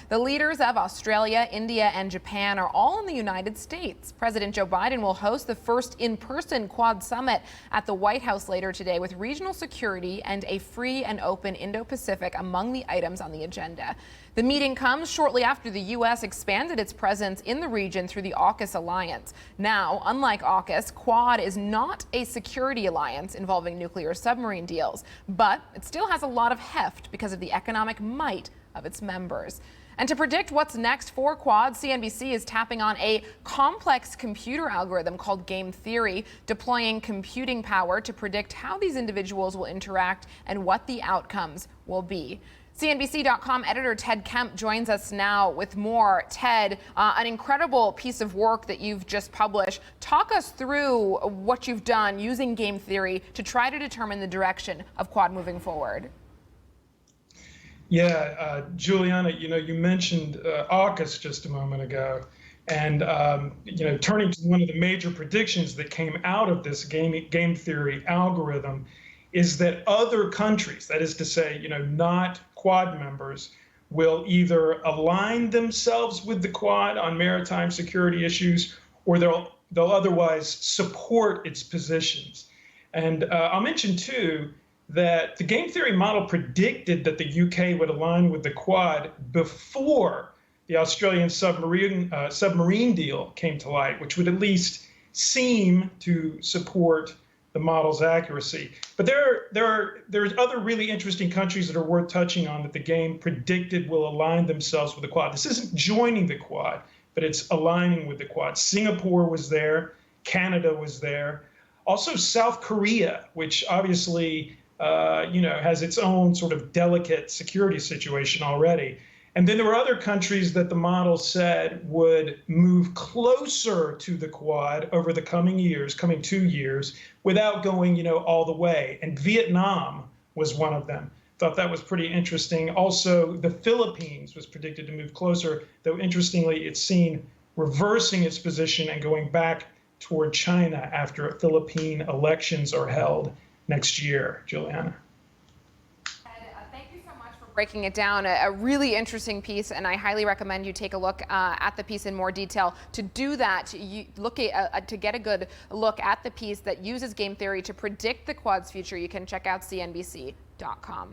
The leaders of Australia, India, and Japan are all in the United States. President Joe Biden will host the first in-person Quad summit at the White House later today, with regional security and a free and open Indo-Pacific among the items on the agenda. The meeting comes shortly after the U.S. expanded its presence in the region through the AUKUS alliance. Now, unlike AUKUS, Quad is not a security alliance involving nuclear submarine deals, but it still has a lot of heft because of the economic might of its members. And to predict what's next for Quad, CNBC is tapping on a complex computer algorithm called game theory, deploying computing power to predict how these individuals will interact and what the outcomes will be. CNBC.com editor Ted Kemp joins us now with more. Ted, an incredible piece of work that you've just published. Talk us through what you've done using game theory to try to determine the direction of Quad moving forward. Yeah, Juliana, you mentioned AUKUS just a moment ago. And, turning to one of the major predictions that came out of this game theory algorithm is that other countries, that is to say, not Quad members, will either align themselves with the Quad on maritime security issues, or they'll otherwise support its positions. And I'll mention, too, that the game theory model predicted that the UK would align with the Quad before the Australian submarine deal came to light, which would at seem to support the model's accuracy. But there's other really interesting countries that are worth touching on that the game predicted will align themselves with the Quad. This isn't joining the Quad, but it's aligning with the Quad. Singapore was there, Canada was there, also South Korea, which obviously has its own sort of delicate security situation already. And then there were other countries that the model said would move closer to the Quad over the coming 2 years, without going, all the way. And Vietnam was one of them. Thought that was pretty interesting. Also, the Philippines was predicted to move closer, though interestingly, it's seen reversing its position and going back toward China after Philippine elections are held next year. Juliana. Breaking it down, a really interesting piece, and I highly recommend you take a look at the piece in more detail. To do that, to get a good look at the piece that uses game theory to predict the Quad's future, you can check out CNBC.com.